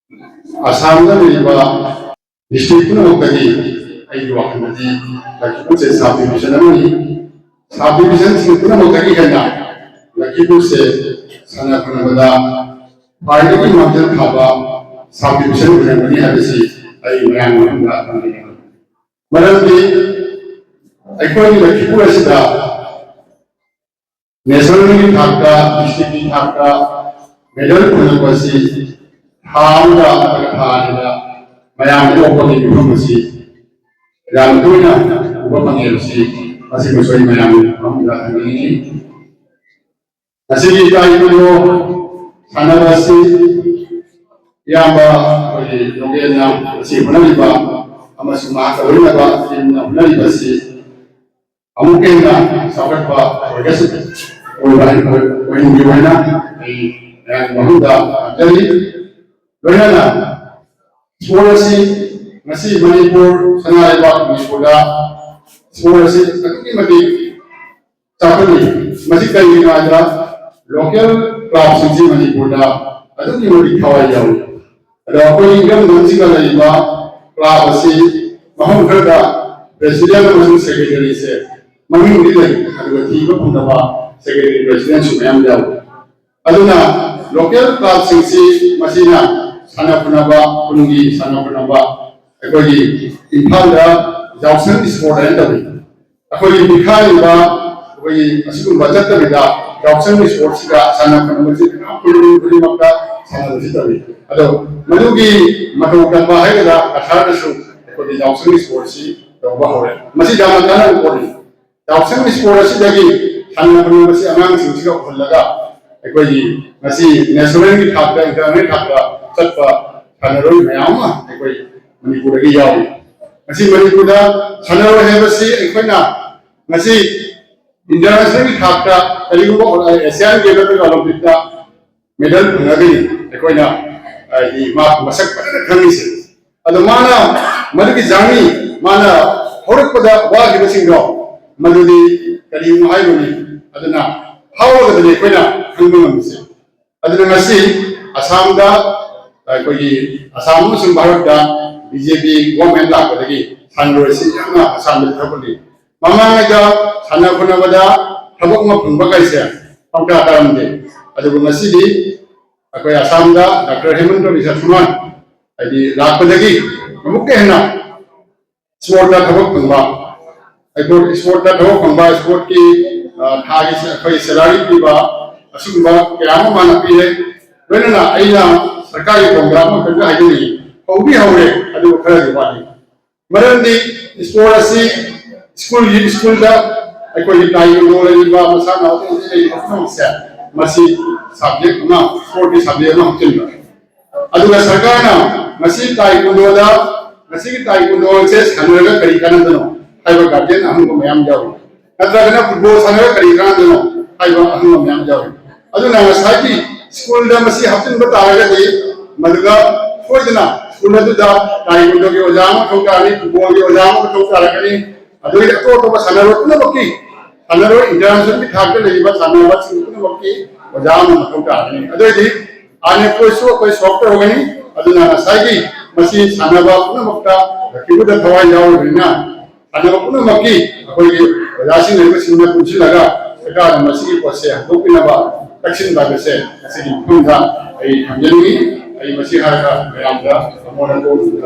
Assam district पुनमक्तगी अगी वाखनदी लखीपुर से sub division अमनी sub division पुनमक्तगी हेना लखीपुर से सना पुनमदा पार्टी मध्य खाबा सब डिविजन पुनमनी हबसी अई मयाम मंदा मरदी अखोई लखीपुर असिदा नेशनल की थाका डिस्ट्रिक्ट की थाका मेडल पुनमसी हाउदा थानिदा मयाम लोकल की पुनमसी yang tuina ubah pengelusi masih sesuai meyang pemuda ini masih kita itu sana masih yang bagi mungkin yang masih pernah diba sama semua kalau ini apa yang pernah diba sih mungkin lah sahabat pak warga sih orang gimana yang pemuda jadi bagaimana semua sih masih Manipur sangat lebat Manipurda semua sih tapi masih capai masih kaya ada local club sih Manipurda ada ni masih kawai jauh ada apa yang masih kaya lebat club sih mahu kerja presiden masih secretary sih mahu ni lagi ada tiga pun dapat secretary presiden cuma yang jauh aduna local club sih masih na sana punaba pungi sana punaba अकोई इम्फालदा जाउसन sport and तबी अकोई बिखाइबा अकोई असिगुम budget तबिदा जाउसन स्पोर्ट सिगा साना कनमसि पुरी मक्का साना दसि तबी अदो मनुगी मतो कंबा हैगदा अथारसु अकोई जाउसन स्पोर्ट सि तबा होरे मसि जामा काना कोनी जाउसन स्पोर्ट सि दगी साना कनमसि अमांग सिंसिगा खुलगा अकोई मसि नेशनल की थाकदा internet थाकदा चटपा सानरोई मयामा अकोई Manipur lagi jauh. Masih Manipur dah sana orang hebat sih, ikhwana. Masih international khakta, kali itu Asian Games tu kalau kita medal lagi, ikhwana. Ini mak masak pada kami sih. Ada mana, mana ki jami, mana orang pada wah kita singgah. Mana di kali itu hai bani. Ada na, hawa ada ni ikhwana, kami sih. Ada masih Assam dah, koi Assam musim Bharat dah. BJP government lah lagi sanjur sih yang asam berthapuli. Mama mereka sana pun ada thapuk maupun bagai sih. Pangkat dalam deh. Ada masih di aku asam dah Dr. Hemantha Biswa Sarma. Jadi lakukan lagi. Mungkin na sport dah thapuk pangba. Aku sport dah thapuk pangba sport ki thagi aku salary ki ba asum ba kaya mana pilih. Benar na ayah सरकारी program kerja aja ni. Hobi haure adu khara diwali marandi sport asi school da akoi tai no le ba masana atu ni famsa masi subject na sport ki subject na chinna adu la sarkana masi tai no da masi tai no se sanuraga kari kana dano haiba guardian ahum ko mayam jaw atra kana football sanuraga kari kana dano haiba ahum mayam jaw adu na masaki school da masi haptin bata aga de maduga foidna Sudah tu dah tahu untuk kita ujama kau kali, buang kita ujama kau kali kali. Aduh itu tu apa sanarot tu nak baki, sanarot international kita harus lagi buat sanarot sini tu nak baki ujama kau kali. Aduh ini, ane koi software hoga ni, aduh na sagi masih sanarot tu nak bakta, kita dah tahu jauh ni na, sanarot tu nak baki, kau ini ujasi ni masih nak kunci laga, sekarang masih kuasa, tu pun apa, vaksin bagus masih pun dah, ini hamil ni. Ay masih harga yang dah, semua orang tu